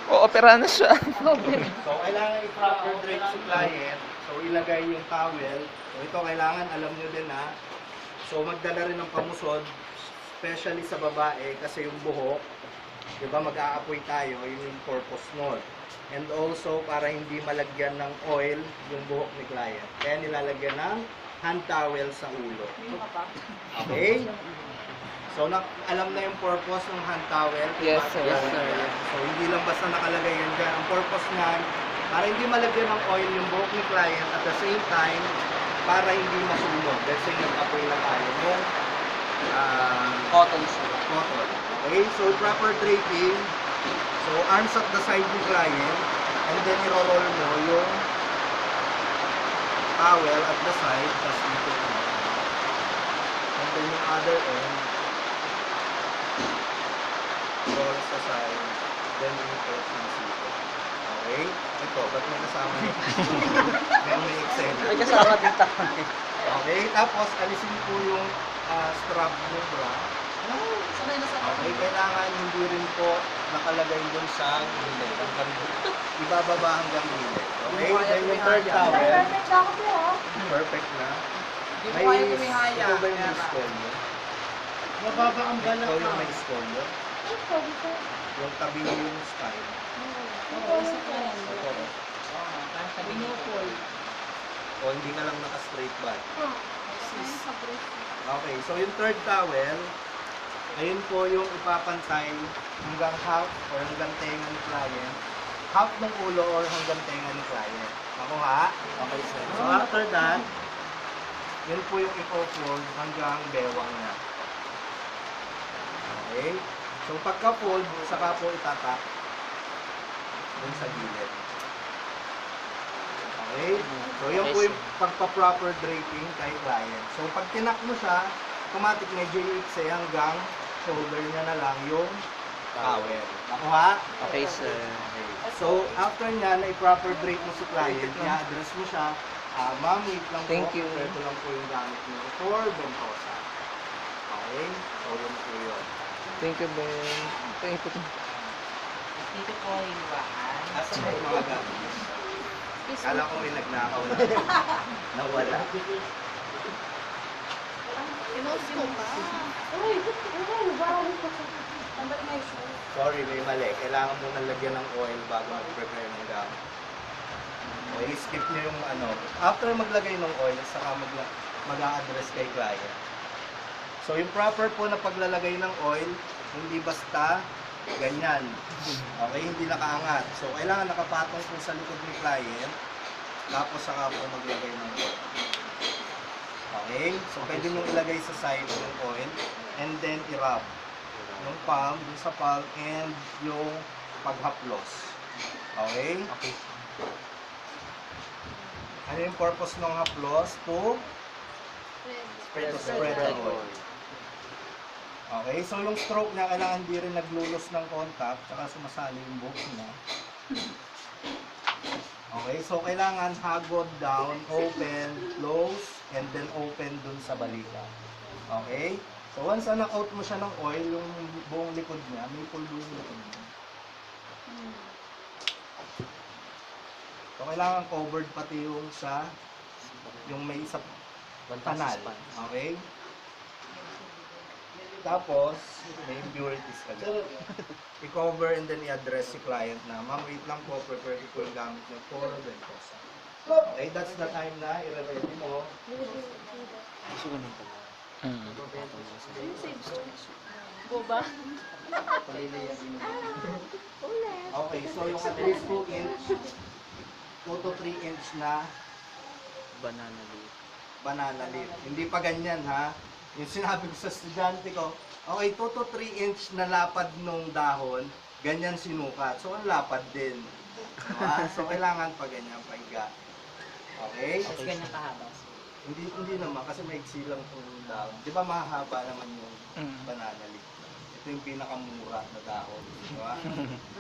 O, opera na siya. So, kailangan i-proper drape si client. So, ilagay yung towel. So, ito kailangan, alam nyo din ha. So, magdala rin ng pamusod, especially sa babae, kasi yung buhok, di ba, mag-aapoy tayo, yun yung purpose nun. And also, para hindi malagyan ng oil yung buhok ni client. Kaya nilalagyan ng hand towel sa ulo. Okay? So, alam na yung purpose ng hand towel? Yes, sir. Yes, sir. So, hindi lang basta nakalagay yan dyan. Ang purpose niyan, para hindi malagyan ng oil yung buhok ni client, at the same time, para hindi masunog. Let's say, nag-apoy na tayo ng Cotton siya. cotton. Okay? So, proper draping. So, arms at the side ni client, and then i-roll mo yung towel at the side, tapos dito mo. And then yung other end, roll sa side, then i-put yung sito. Okay? Ito, ba't may kasama yun? may Excel. May kasama din tayo. Okay? Tapos, alisin po yung strap ng bra. Okay, kailangan hindi rin po nakalagay dun sa gilid. Ibababa hanggang gilid. Okay, then yung third towel. Perfect ako po, ha? Perfect na. Hindi ko kaya tumihaya. Ikaw ba yung may skolyo? Mababa ang balat Ikaw yung may skolyo? Ay, sabi ko. Yung tabi mo yung style. Sabi niyo po. O hindi ka lang naka-straight back. Sa break. Okay, so yung third towel, ayun po yung ipapantay hanggang half or hanggang tenga ni client. Half ng ulo or hanggang tenga ni client. Nakuha? Okay, sir. So after that, yun po yung ipo-fold hanggang bewang niya. Okay? So pagka-fold, saka po itatak dun sa gilid. Okay? So yun po yung pagpa-proper draping kay client. So pag tinak mo siya, automatic medyo iikse hanggang shoulder niya na lang yung towel. Nakuha? Okay, sir. Okay. So, after niya na i-proper drape mo si client, i-address mo siya, ma'am, wait lang po. Thank you. Ito lang po yung gamit niyo for Ventosa. Okay? So, yun po yun. Thank you, Ben. Thank you. Dito po yung baan. Asa mo yung mga gamit? Kala ko may nagnakaw na. Nawala. Pinost ko ba? Uy, bago ko sa... Tambay na ito. Sorry, may mali. Kailangan mo nang lagyan ng oil bago mag-prepare ng gamit. Okay, skip nyo yung ano. After maglagay ng oil, saka mag-a-address kay client. So, yung proper po na paglalagay ng oil, hindi basta ganyan. Okay, hindi nakaangat. So, kailangan nakapatong po sa likod ni client, tapos saka po maglagay ng oil. Okay, so pwede nyo ilagay sa side yung oil, and then i-rub yung palm, yung sa palm, and yung paghaplos. Okay? Okay. Ano yung purpose ng haplos? To spread the oil. Okay, so yung stroke niya, kailangan di rin naglulos ng contact, tsaka sumasali yung buhok niya. Okay, so kailangan hagod down, open, close, and then open dun sa balikat. Okay? So once na na-coat mo siya ng oil, yung buong likod niya, may pulbo yung likod niya. So kailangan covered pati yung sa, yung may isa panal. Okay? Tapos, may impurities ka dyan. I-cover and then i-address si client na, ma'am, wait lang po, prepare ko yung gamit niyo for Ventosa. Okay, that's the time na i-ready mo. Boba? Okay, so yung at least 2 inch, 2 to 3 inch na Banana leaf. banana leaf. Hindi pa ganyan ha. Yung sinabi ko sa estudyante ko, okay, 2 to 3 inch na lapad nung dahon, ganyan sinukat. So, ang lapad din. Diba? So, kailangan pa ganyan, pahiga. Okay? Tapos ganyan kahaba. Hindi naman, kasi may lang itong dahon. Di ba mahahaba naman yung banana leaf? Ito yung pinakamura na dahon. Diba?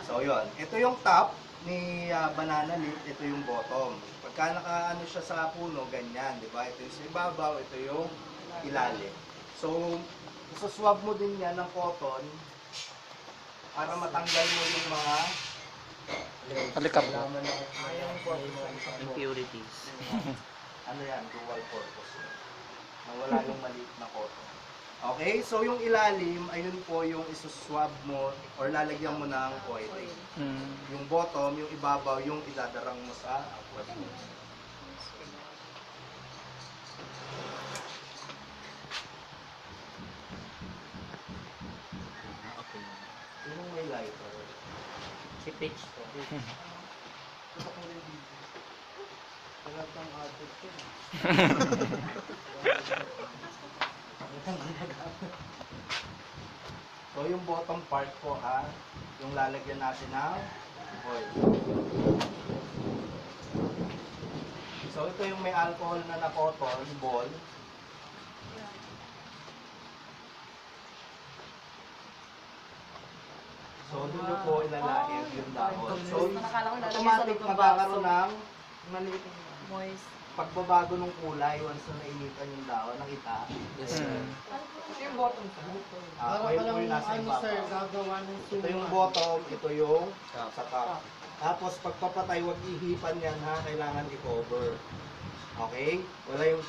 So, yun. Ito yung top ni banana leaf, ito yung bottom. Pagka nakaano siya sa puno, ganyan. Di ba? Ito yung sa ibabaw, ito yung ilalim. So, isuswab mo din yan ng cotton para matanggal mo yung mga Halika po. Impurities. ano yan, dual purpose. Nawala yung maliit na cotton. Okay, so yung ilalim, ayun po yung isuswab mo or lalagyan mo ng oil. Mm. Yung bottom, yung ibabaw, yung idadarang mo sa aqueous. Yung may lighter. Si Pitch po. Wala pang addict yun. So yung bottom part po ha, yung lalagyan natin ng oil. So ito yung may alcohol na cotton ball. So doon nyo po ilalagay yung dahon. So Nakakala ko lalagyan sa automatic loob ng magkakaroon baso. ng Maliit. Moist. pagbabago ng kulay once na nainitan yung dahon ng ita. Yes, sir. Ito yung bottom sa Oil po yung nasa ibabaw. gagawa ng Ito yung bottom, ito yung sa top. Tapos pagpapatay, huwag ihipan yan ha, kailangan i-cover. Okay? Wala yung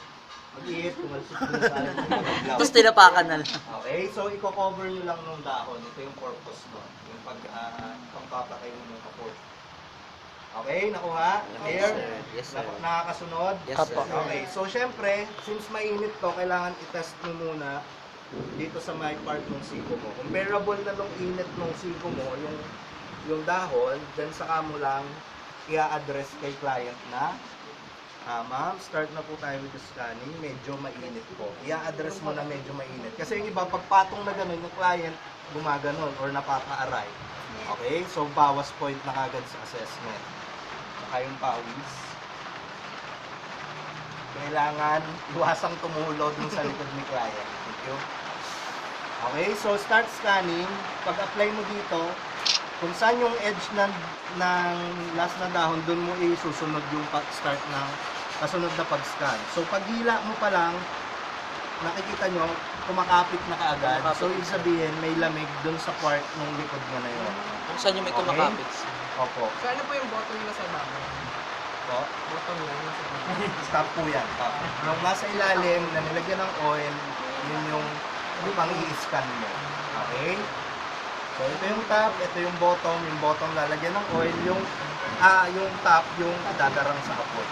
mag-ihip, tumalsik mo sa alaglaw. Tapos tinapakan na lang. Okay, so i-cover nyo lang ng dahon. Ito yung purpose mo. Yung pagpapatay mo ng kapot. Okay, nakuha? Clear? Yes, sir. Nakakasunod? Yes, sir. Okay, so syempre, since mainit to, kailangan i-test mo muna dito sa may part ng siko mo. Kung bearable na nung init ng siko mo, yung dahon, then saka mo lang i-address kay client na, ma'am, start na po tayo with the scanning, medyo mainit po. I-address mo na medyo mainit. Kasi yung iba, pagpatong na gano'n, yung client gumaganon or napapa-aray. Okay, so bawas point na kagad sa assessment. Saka yung pawis. Kailangan iwasang tumulo dun sa likod ni client. Thank you. Okay, so start scanning. Pag-apply mo dito, kung saan yung edge ng last na dahon, dun mo isusunod yung start ng kasunod na pag-scan. So paghila mo pa lang, nakikita nyo, kumakapit na kaagad. So ibig sabihin, may lamig dun sa part ng likod mo na yun. Kung saan yung may Okay. kumakapit? Opo. So ano po yung bottom nila sa ibabaw? Po. Bottom lang nila sa ibabaw. Stop po yan. Top. Yung nasa ilalim na nilagyan ng oil, yun yung pang i-scan mo. Okay? So ito yung top, ito yung bottom lalagyan ng oil, yung top, yung dadarang sa kapot.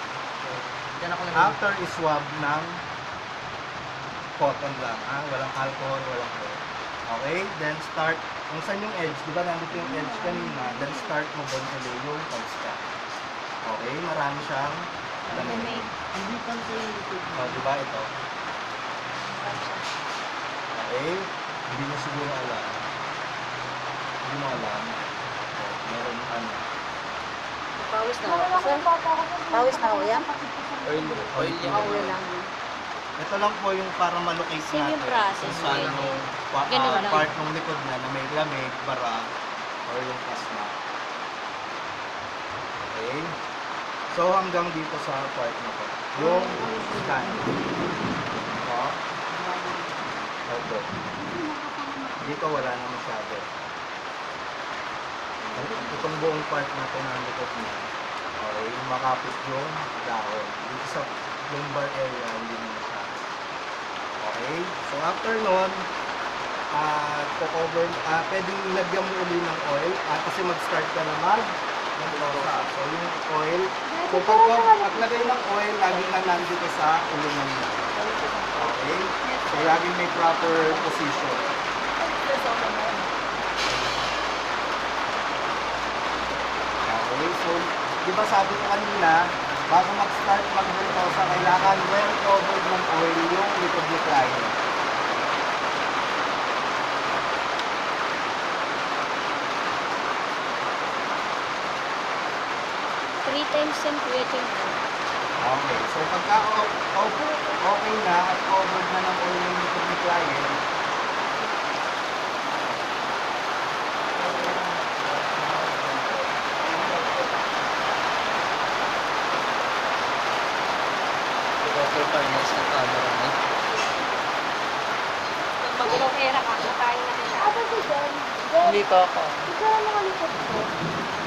Diyan ako lang. After iswab ng cotton lang, walang alcohol, walang oil. Okay? Then start, kung saan yung edge, di ba nandito yung edge kanina, then start mo doon tuloy yung pag-scan. Okay? Marami siyang lamig. Hindi pa sa Di ba ito? Okay? Hindi mo siguro alam. Hindi mo alam. Meron ano. Pawis na ako. Sir, pawis na ako yan? Oil yan. Oil lang. Ito lang po yung para malocate Same natin. yung process, Kung saan pwede. yung Ganun lang. part ng likod na may lamig, bara, or yung plasma. Okay? So hanggang dito sa part na to. Yung scan. Ito. Opo. Dito wala na masyado. Itong buong part na ito na likod niya. Okay, makapit yung dahon. Dito sa lumbar area, hindi na masyado. Okay, so after nun, pwedeng ilagyan mo uli ng oil kasi mag-start ka na mag-losa. So yung oil, so paglagay ng oil, laging na nandito sa ulungan niya. Okay, so laging may proper position. Okay, so di ba sabi ko kanina, bago mag-start mag-ventosa, kailangan well covered ng oil yung likod ni client. Three times yung creating mo. Okay, so pagka okay na at covered na ng oil yung likod ni client, Proper finance ng camera na. Hindi ko ako. Ikaw ang nakalikot ko.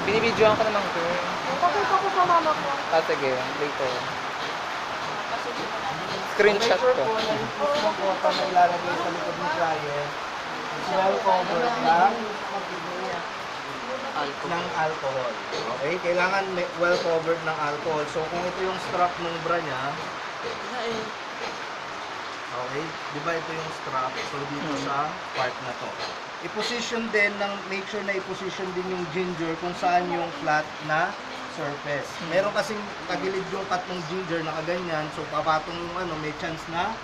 Binibidyoan ko naman girl. Pakita ko sa mama ko. Ah, sige. Later. Screenshot Make sure ko. po na yung piece ng cotton na ilalagay sa likod ng client is well covered ng alcohol. Okay? Kailangan well covered ng alcohol. So, kung ito yung strap ng bra niya, okay? Di ba ito yung strap? So, dito sa part na to. I-position din, make sure na i-position din yung ginger kung saan yung flat na surface. Meron kasing tagilid yung cut ng ginger na kaganyan, so papatong yung may chance na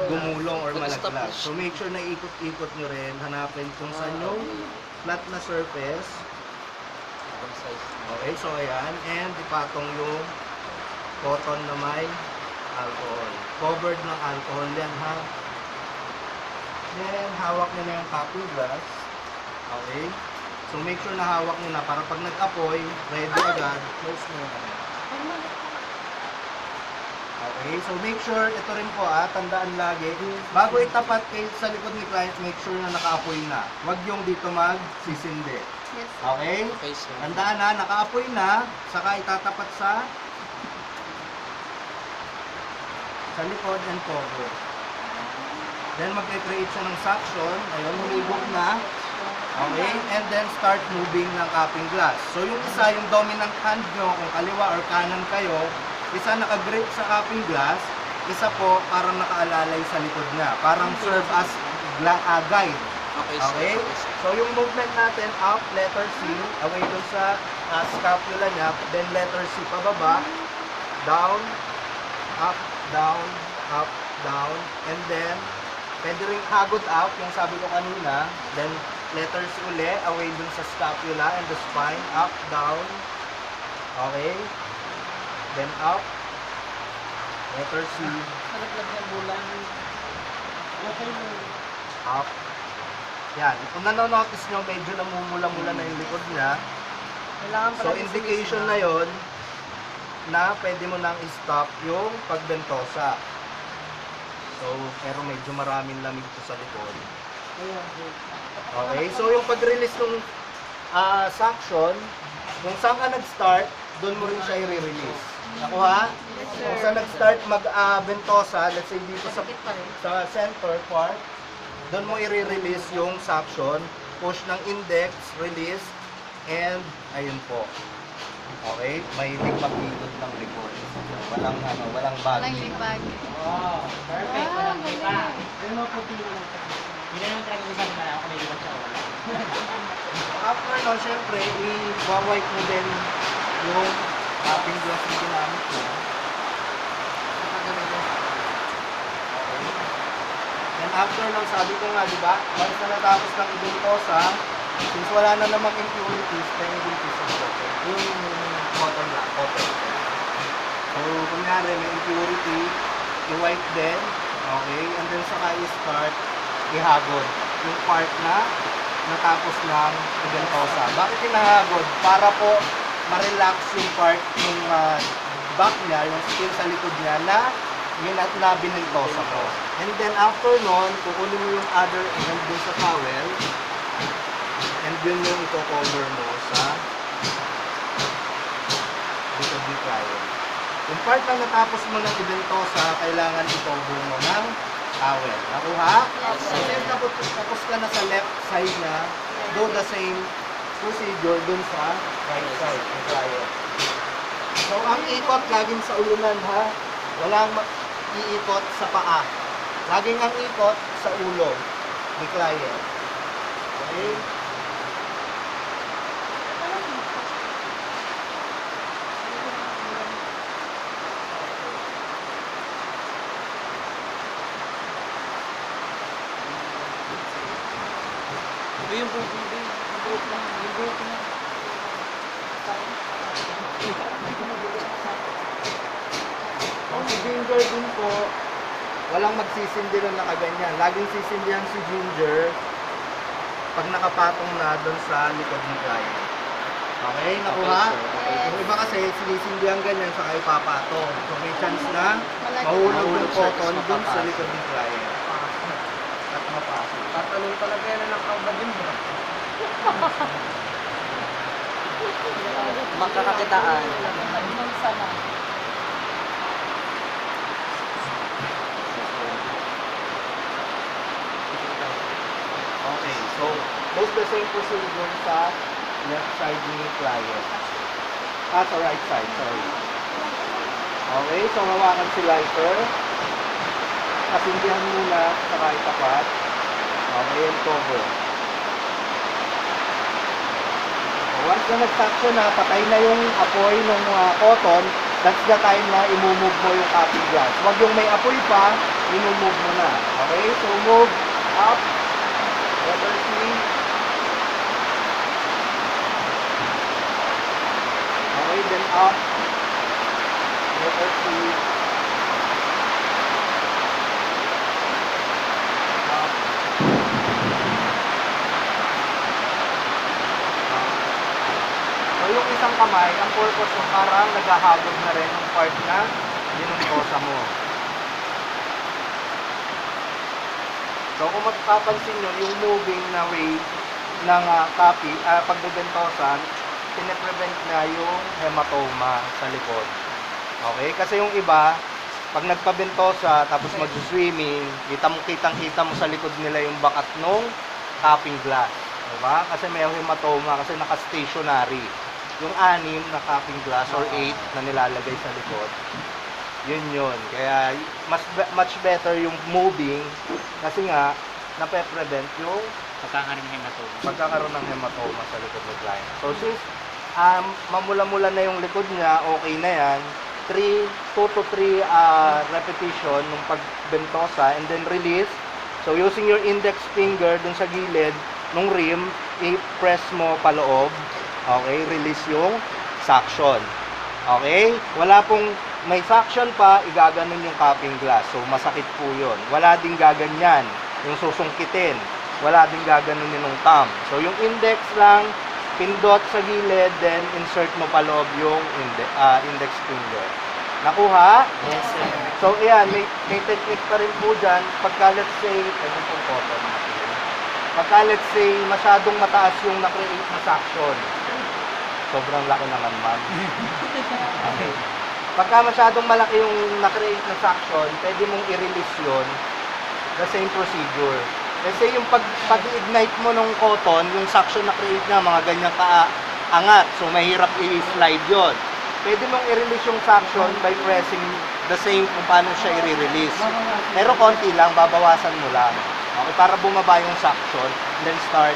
gumulong or malaglag. So make sure na ikot-ikot nyo rin, hanapin kung saan yung flat na surface. Okay, so ayan, and ipatong yung cotton na may alcohol. Covered ng alcohol yan, ha? Then, hawak nyo na yung cupping glass. Okay? So, make sure na hawak nyo na para pag nag-apoy, ready agad. Close nyo na. Okay? So, make sure, ito rin po tandaan lagi, bago itapat kayo sa likod ni client, make sure na naka-apoy na. Huwag yung dito magsisindi. Yes. Okay? Okay, sir. Tandaan na, naka-apoy na, saka itatapat sa likod and cover. Then mag-create siya ng suction. Ayun, humigop na. Okay? And then start moving ng cupping glass. So yung isa, yung dominant hand nyo, kung kaliwa or kanan kayo, isa naka-grip sa cupping glass, isa po parang nakaalalay sa likod niya. Parang serve as guide. Okay, sir. Okay? So yung movement natin, up, letter C, away dun sa scapula niya, then letter C pababa, down, up, down, and then pwede rin hagod up, yung sabi ko kanina, then letter C uli, away dun sa scapula and the spine, up, down, okay, then up, letter C, Nalaglag ng bulan. Okay mo. up, yan. Kung nanonotice nyo, medyo namumula-mula na yung likod niya, Kailangan so indication na yon na pwede mo nang i-stop yung pagbentosa. So, pero medyo maraming lamig po sa likod. Okay, so yung pag-release ng suction, kung saan ka nag-start, doon mo rin siya i-release. Nakuha? Kung saan nag-start mag-bentosa, let's say dito sa center part, doon mo i-release yung suction, push ng index, release, and ayun po. Okay, may pagpilot ng likod. Walang walang Walang bagay. libag. Wow, perfect. Walang galing. iba. Pero maputi mo lang. Hindi naman talaga isang na ako may iba siya. After nun, syempre, i-wipe mo din yung cupping glass na ginamit mo. And after nun, sabi ko nga, di ba, once na natapos ng ibentosa, since wala na namang impurities, then i-release ang cotton. Yung cotton lang, cotton. So, kunyari, may impurity, i-wipe din, okay, and then saka i-start, ihagod yung part na natapos ng ibentosa. Bakit hinahagod? Para po ma-relax yung part yung back niya, yung skin sa likod niya na binentosa ko. And then after nun, kukunin mo yung other end dun sa towel and yun yung i-cover mo sa likod ni client. Yung part na natapos mo ng ibentosa, kailangan i-cover mo ng towel. Nakuha? And then tapos ka na sa left side na, do the same procedure dun sa right side ng client. So ang ikot laging sa ulunan ha, walang iikot sa paa. Laging ang ikot sa ulo ni client. Okay? Yung buhok mo, yung buhok lang, yung buhok na. Kung si Ginger din po, walang magsisindi na nakaganyan. Laging sisindihan si Ginger pag nakapatong na doon sa likod ng client. Okay, nakuha? Okay, sir. Yung iba kasi sinisindihan ganyan saka ipapatong. So may chance na mahulog yung cotton doon sa likod ng client. At mapasok. Tatalong talaga yan ng kabad yun. Magkakakitaan. Nung sana. Okay, so most the same procedure sa left side ni client. Sa right side, sorry. Okay, so hawakan si lighter. Kasindihan muna sa right tapat. Okay, and cover. So, once na nag-suction na, patay na yung apoy ng cotton, that's the time na i-move mo yung cutting glass. Huwag yung may apoy pa, i-move mo na. Okay, so move up. Letter C. Okay, then up. Letter C. Up. So yung isang kamay, ang purpose mo parang naghahagod na rin yung part na binuntosa mo. So kung magpapansin nyo, yung moving na way ng copy, pagbebentosan, pine-prevent na yung hematoma sa likod. Okay? Kasi yung iba, pag nagpabentosa, tapos mag-swimming, kitang-kita mo sa likod nila yung bakat nung cupping glass. Diba? Kasi may hematoma, kasi naka-stationary. Yung 6 na cupping glass or 8 na nilalagay sa likod, yun. Kaya much better yung moving kasi nga nape-prevent yung pagkakaroon ng hematoma sa likod ng client. So since mamula-mula na yung likod niya, okay na yan. 2 to 3 repetition nung pagbentosa and then release. So using your index finger dun sa gilid nung rim, i-press mo paloob. Okay, release yung suction. Okay? Wala pong may suction pa, igaganon yung cupping glass. So, masakit po yun. Wala ding gaganyan, yung susungkitin. Wala ding gaganunin ng thumb. So, yung index lang, pindot sa gilid, then insert mo pa loob yung index finger. Nakuha? Yes, sir. So, ayan, may technique pa rin po dyan. Pagka, let's say, masyadong mataas yung na-create na suction. Sobrang laki naman, ma'am. Okay. Pagka masyadong malaki yung na-create na suction, pwede mong i-release yun. The same procedure. Kasi yung pag-ignite mo ng cotton, yung suction na-create na, mga ganyan ka-angat. So, mahirap i-slide yun. Pwede mong i-release yung suction by pressing the same kung paano siya i-release. Pero konti lang, babawasan mo lang. Okay, para bumaba yung suction, then start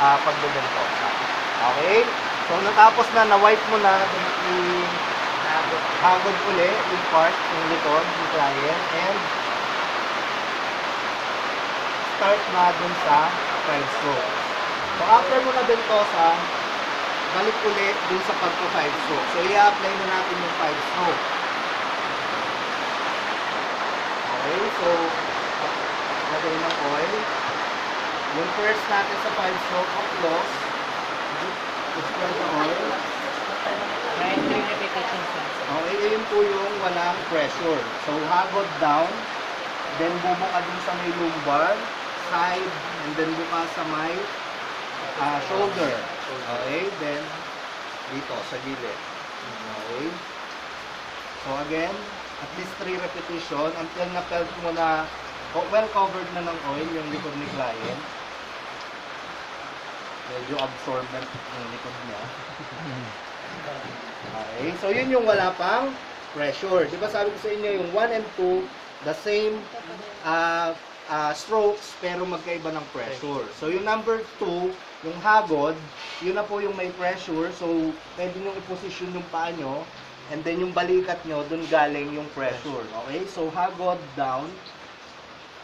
pagbebentosa. Okay? So, natapos na, na-wipe mo na, hagod uli yung part, yung likod, yung client, and start na dun sa 5 stroke. So, after mo na bentosa, balik uli dun sa pagpo 5 stroke. So, i-apply na natin yung 5 stroke. Okay, so, lagay ng oil. Yung first natin sa 5 stroke of close, spread the oil. Right, 3 repetitions lang. Okay, yun po yung walang pressure. So, hagod down, then bubuka dun sa may lumbar, side, and then buka sa may shoulder. Okay, then dito, sa gilid. Okay. So, again, at least 3 repetition until na-felt mo na well covered na ng oil yung likod ni client. Medyo absorbent yung likod niya. Okay, so yun yung wala pang pressure. Di ba sabi ko sa inyo yung 1 and 2, the same strokes pero magkaiba ng pressure. So yung number 2, yung hagod, yun na po yung may pressure. So pwede nyo i-position yung paa nyo and then yung balikat nyo, dun galing yung pressure. Okay, so hagod down.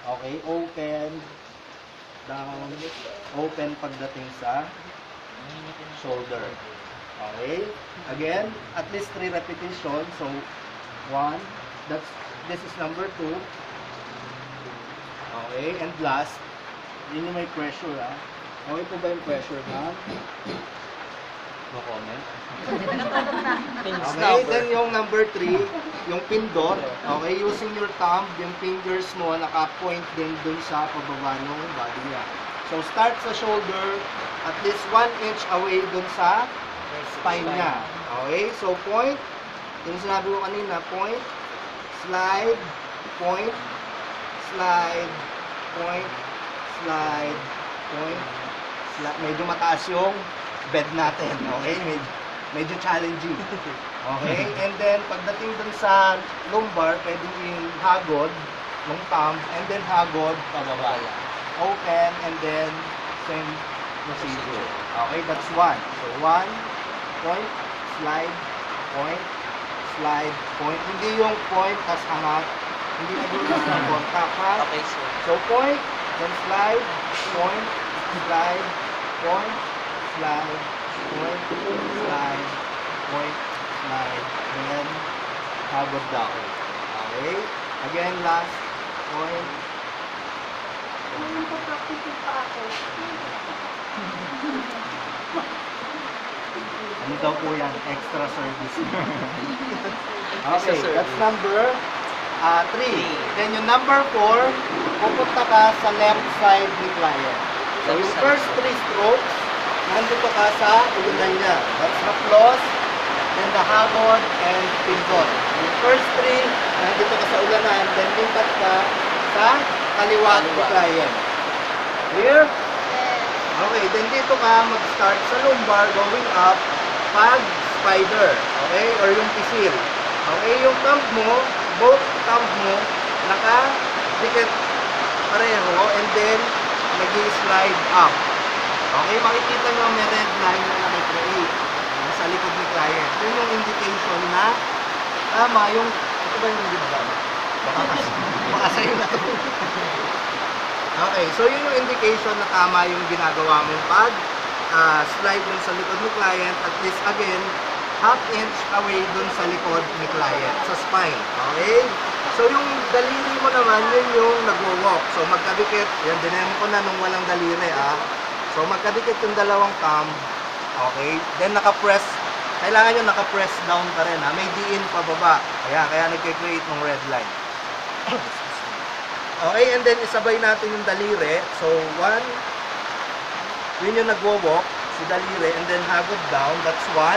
Okay, open, down, open pagdating sa shoulder. Okay, again, at least 3 repetitions. So 1, this is number 2. Okay, and last, yun yung may pressure, ha? Okay po ba yung pressure, ma'am? No comment. Okay, then yung number 3, yung pindot. Okay, using your thumb, yung fingers mo naka-point din dun sa pababa ng body niya. So start sa shoulder, at least 1 inch away dun sa spine niya. Okay? So, point. Yung sinabi ko kanina, point, slide, point, slide, point, slide, point, slide. Medyo mataas yung bed natin. Okay? Medyo challenging. Okay? And then, pagdating dun sa lumbar, pwedeng ihagod ng thumb, and then hagod pababa. Open, and then same procedure. Okay? That's 1. So, 1, point, slide, point, slide, point. Hindi yung point, tas angat. Hindi na doon sa contact, ha? Okay, sir. So, point, then slide, point, slide, point, slide, point, slide, point, slide, then hagod down. Okay? Again, last point. Ano pa practice yung pa ako? Ano daw po yan? Extra service. Okay, that's number 3. Then yung number 4, pupunta ka sa left side ni client. So yung first 3 strokes, nandito ka sa ulunan niya. That's the floss, then the hagod, and pindot. Yung first 3, nandito ka sa ulanan, then lipat ka sa kaliwa ni client. Clear? Okay, then dito ka mag-start sa lumbar going up pag spider, okay? Or yung pisil. Okay, yung thumb mo, both thumb mo, naka-dikit pareho, and then nag-slide up. Okay, makikita nyo may red line na nakikreate sa likod ni client. Yun yung indication na tama yung, ito ba yung diagram? Baka sa'yo na to. Okay, so yun yung indication na tama yung ginagawa mong pag slide dun sa likod ni client, at least again, half inch away dun sa likod ni client, sa spine. Okay? So yung daliri mo naman, yun yung nagwo-walk. So magkadikit, yan dinemo ko na nung walang daliri So magkadikit yung dalawang thumb. Okay? Then naka-press, kailangan nyo naka-press down pa rin May diin pababa. Kaya nagkikreate ng red line. Okay, and then isabay natin yung daliri. So 1, yun yung nagwo-walk, si daliri, and then hagod down. That's 1.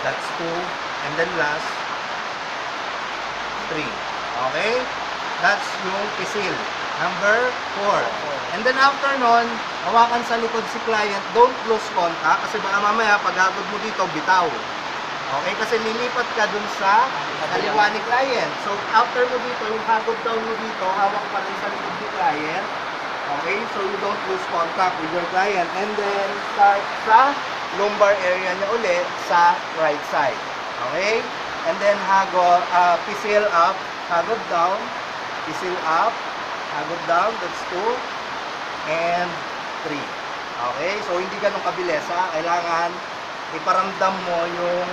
That's 2. And then last, 3. Okay? That's yung pisil. Number 4. And then after nun, hawakan sa likod si client. Don't lose contact kasi baka mamaya pag hagod mo dito, bitaw. Okay? Kasi lilipat ka dun sa kaliwa ni client. So after mo dito, yung hagod down mo dito, hawak pa rin sa likod ni client. Okay? So you don't lose contact with your client. And then start sa lumbar area niya uli sa right side. Okay? And then pisil up, hagod down, pisil up, hagod down, that's 2, and 3. Okay? So hindi ganun kabilis kailangan iparamdam mo yung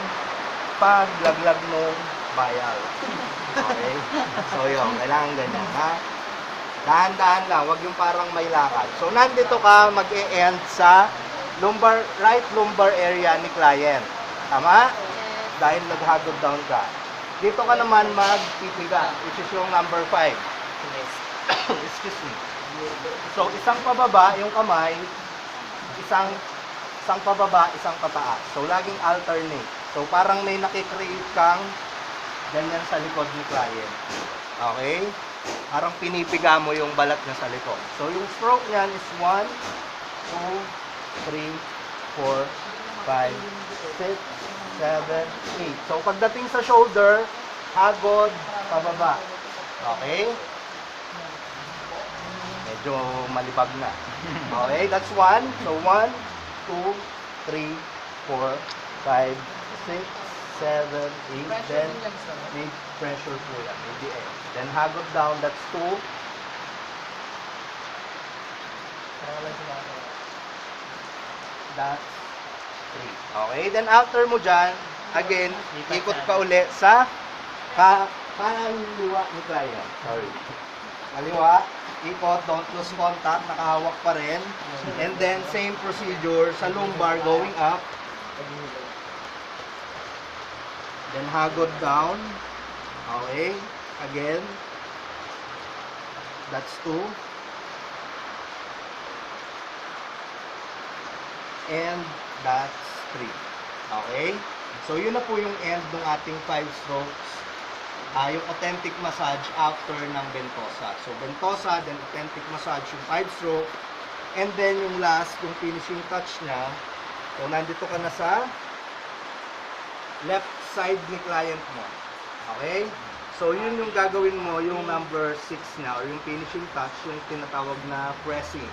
paglaglag ng bayal. Okay? So yun, kailangan ganyan dahan-dahan lang, wag yung parang may lakad. So nandito ka mag-e-end sa right lumbar area ni client. Tama? Dahil naghagod down ka. Dito ka naman magpipiga, which is yung number 5. Excuse me. So isang pababa yung kamay, isang pababa, isang pataas. So laging alternate. So parang may nakikreate kang ganyan sa likod ni client. Okay? Parang pinipiga mo yung balat niya sa likod. So yung stroke niyan is 1, 2, 3, 4, 5, 6, 7, 8. So pagdating sa shoulder, hagod, pababa. Okay? Medyo malibag na. Okay, that's 1. So 1, 2, 3, 4, 5, 6, 7, 8. Then may pressure po yan. May DA. Then hagod down, that's 2. That's 3. Okay, then after mo dyan, again, ikot ka uli sa kaliwa ni client. Sorry. Kaliwa, ikot, don't lose contact, nakahawak pa rin. And then, same procedure sa lumbar, going up. Then, hagod down. Okay. Again. That's 2. and that's 3. Okay? So, yun na po yung end ng ating 5 strokes. Yung authentic massage after ng Ventosa. So, Ventosa, then authentic massage yung 5 stroke. And then, yung last, yung finishing touch niya. So, nandito ka na sa left side ni client mo. Okay? So, yun yung gagawin mo, yung number 6 na, or yung finishing touch, yung tinatawag na pressing.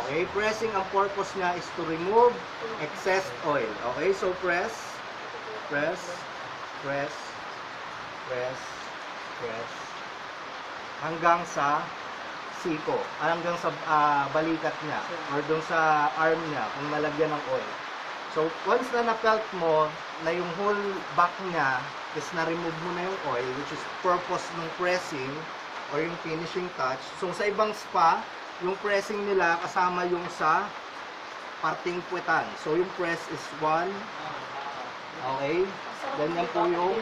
Okay? Pressing, ang purpose niya is to remove excess oil. Okay? So, press, press, press, press, press, hanggang sa siko, hanggang sa balikat niya, or dun sa arm niya, kung nalagyan ng oil. So, once na na-felt mo na yung whole back niya is na-remove mo na yung oil, which is purpose ng pressing or yung finishing touch. So, sa ibang spa, yung pressing nila kasama yung sa parting puwetan. So, yung press is 1. Okay? Ganyan po yung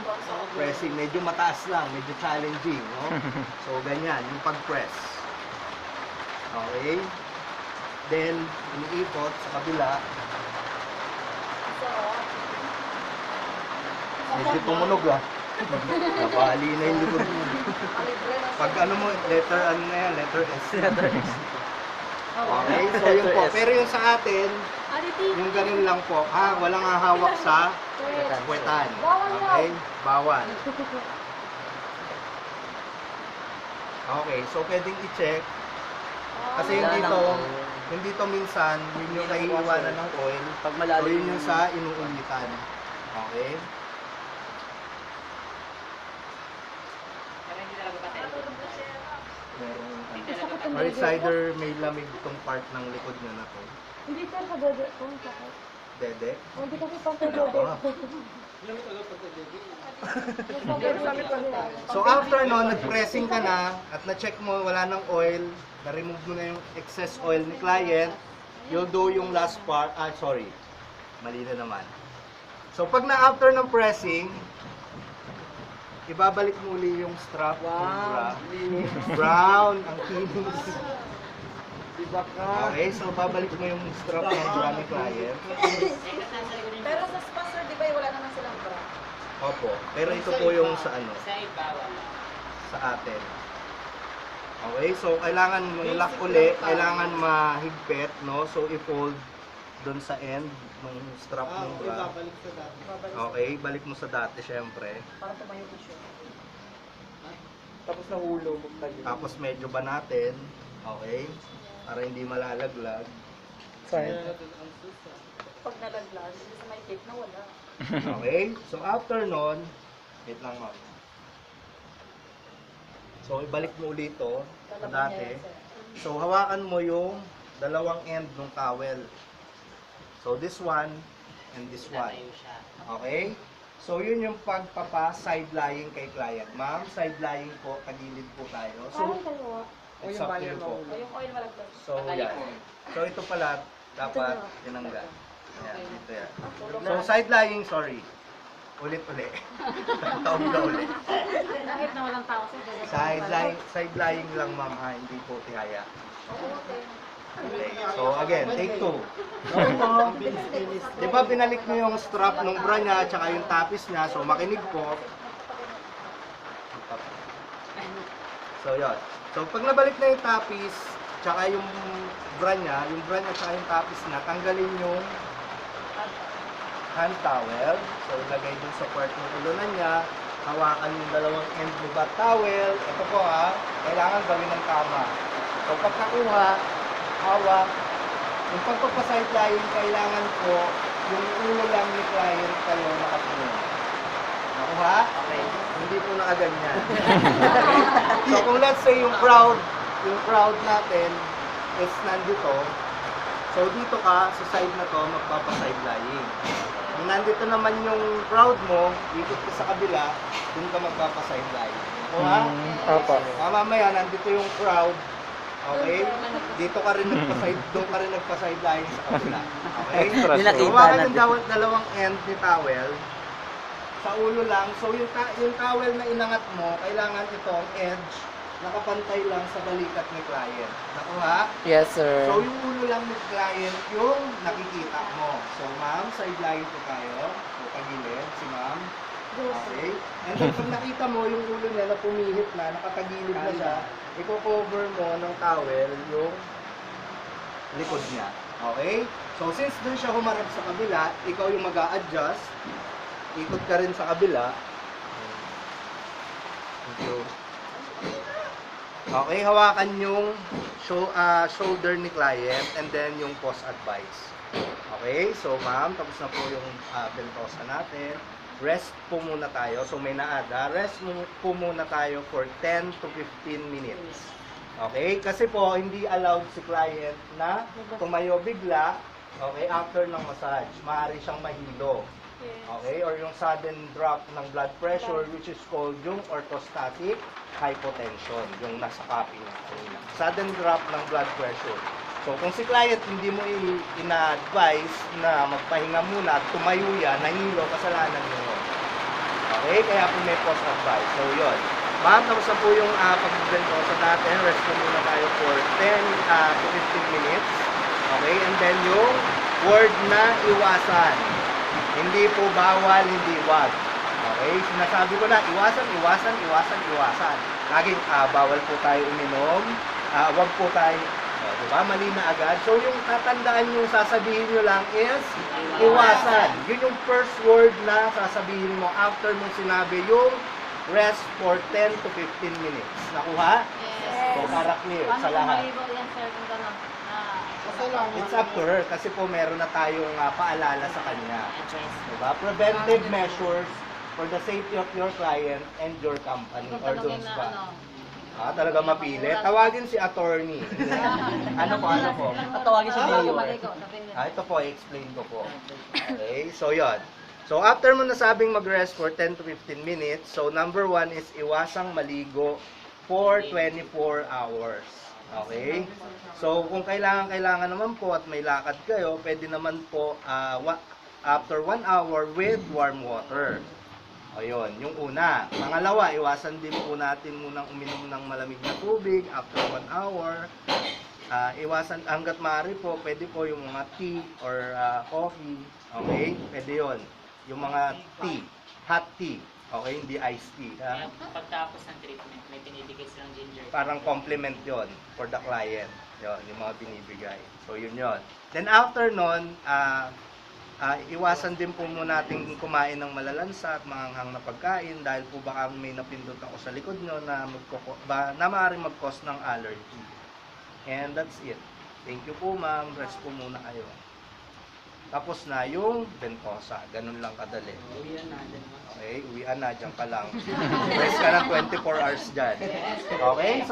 pressing. Medyo mataas lang, medyo challenging. No? So, ganyan, yung pag-press. Okay? Then, iniikot sa kabila. Medyo tumunog Napahali na yung likod mo. Pag ano mo, letter ano na yan, letter S. Okay, so yun po. Pero yung sa atin, yung ganun lang po. Walang hahawak sa puwetan. Okay, bawal. Okay, so pwedeng i-check. Kasi yung dito minsan, yun yung naiiwanan ng oil. Pag So malalim yun yung sa inuulitan. Okay? Pero hindi talaga patay. Meron. Or it's either may lamig itong part ng likod nyo na to. Hindi sir, sa dede. Kung sakit. Dede. Hindi kasi pang sa dede. So after no, nag-pressing ka na at na-check mo wala ng oil, na-remove mo na yung excess oil ni client, you'll do yung last part. Mali na naman. So pag na-after ng pressing, ibabalik mo uli yung strap. Brown, ang kinis. Diba ka? Okay, so babalik mo yung strap ng bra ni client. Pero sa spa sir, di ba wala naman silang bra? Opo, pero ito po yung sa ano, Sa ibabaw. sa atin. Okay, so kailangan mong lock uli, kailangan mahigpit, no? So i-fold doon sa end ng strap ng bra. Okay, balik mo sa dati syempre. Para tumayo yung show. Tapos nahulog. Tapos medyo ba natin, okay? Para hindi malalaglag. Pag nalaglag, hindi sa may tape na wala. Okay? So after nun, wait lang ma'am. So ibalik mo ulit ito sa dati. So hawakan mo yung dalawang end ng towel. So this one and this one. Tatayo siya. Okay? So yun yung pagpapa-side lying kay client. Ma'am, side lying po, tagilid po tayo. So Parang dalawa. it's up to you po. O yung oil malaglag. So yan. So ito pala, dapat tinanggal. Ayan, dito yan. So side lying, sorry. Ulit-ulit. Taog na ulit. Kahit na walang tao sir. Side lying lang ma'am ha, hindi po tihaya. Okay. Okay. So again, take 2. Di ba binalik mo yung strap ng bra niya at saka yung tapis niya, so makinig po. So yun. So pag nabalik na yung tapis, tsaka yung bra niya tsaka yung tapis niya, tanggalin yung hand towel. So ilagay dun sa part ng ulunan niya, hawakan yung dalawang end ng bat towel. Ito po kailangan gawin ng tama. So pag nakuha, hawak. Yung pagpapaside lying, kailangan po yung ulo lang ni client kayo nakatingin. Nakuha? Okay. Hindi po nakaganyan. Okay? So kung let's say yung crowd natin is nandito, so dito ka, sa side na to, magpapaside lying. Kung nandito naman yung crowd mo, ikot ka sa kabila, dun ka magpapaside lying. Nakuha? Opo. Mamaya, nandito yung crowd, okay? Dito ka rin nagpa-side, doon ka rin nagpa-side lying sa kabila. Okay? Pinakita Hawakan natin. ng dalawang end ni towel. Sa ulo lang. So yung towel na inangat mo, kailangan itong edge nakapantay lang sa balikat ni client. Nakuha? Yes, sir. So, yung ulo lang ng client yung nakikita mo. So, ma'am, sideline po tayo. So, tagilid, si ma'am. Okay. And then, pag nakita mo yung ulo niya na pumihit na, nakatagilid na siya, i-cover mo ng towel yung likod niya. Okay? So, since doon siya humarap sa kabila, ikaw yung mag-a-adjust. Ikot ka rin sa kabila. Thank you. Okay, hawakan yung shoulder ni client and then yung post advice. Okay, so ma'am, tapos na po yung bentosa natin. Rest po muna tayo. So may naada. Rest po muna tayo for 10 to 15 minutes. Okay, kasi po hindi allowed si client na tumayo bigla, okay, after ng massage. Maaari siyang mahilo. Okay, or yung sudden drop ng blood pressure which is called yung orthostatic hypotension, yung nasa copy niya kanina. Sudden drop ng blood pressure. So kung si client hindi mo ina-advise na magpahinga muna at tumayo yan, nahilo, kasalanan mo yun. Okay, kaya po may post advice. So yun. Ma'am, tapos na po yung pag-bentosa natin. Rest po muna tayo for 10 to 15 minutes. Okay, and then yung word na iwasan. Hindi po bawal, hindi wag. Okay? Sinasabi ko na, iwasan, iwasan, iwasan, iwasan. Laging bawal po tayo uminom, wag po tayo, diba? Mali na agad. So yung tatandaan nyo, sasabihin nyo lang is iwasan. Yun yung first word na sasabihin mo after mo sinabi yung rest for 10 to 15 minutes. Nakuha? Yes. So para clear sa lahat. yan, sir, kung gano'n? It's up to her kasi po meron na tayong paalala sa kanya. Diba? Preventive measures for the safety of your client and your company or those ba. Talaga mapilit. Tawagin si attorney. Ano po? Tatawagin si Mayor. Ito po, i-explain ko po. Okay, so yon. So after mo nasabing mag-rest for 10 to 15 minutes, so number 1 is iwasang maligo for 24 hours. Okay? So, kung kailangan naman po at may lakad kayo, pwede naman po after 1 hour with warm water. Ayun, yung una. Pangalawa, iwasan din po natin munang uminom ng malamig na tubig after 1 hour. Iwasan hanggat maaari po, pwede po yung mga tea or coffee. Okay? Pwede yun. Yung mga tea, hot tea. Okay, hindi iced tea. Kaya pagtapos ng treatment, may binibigay silang ginger. Parang compliment yon for the client. Yon, yung mga binibigay. So, yun yon. Then, after nun, iwasan din po muna natin kumain ng malalansa at maanghang na pagkain dahil po baka may napindot ako sa likod nyo na maaaring mag-cause ng allergy. And that's it. Thank you po, ma'am. Rest po muna kayo. Tapos na yung bentosa. Ganun lang kadali. Okay, uwian na. Diyan ka lang. Rest ka ng 24 hours dyan. Okay, so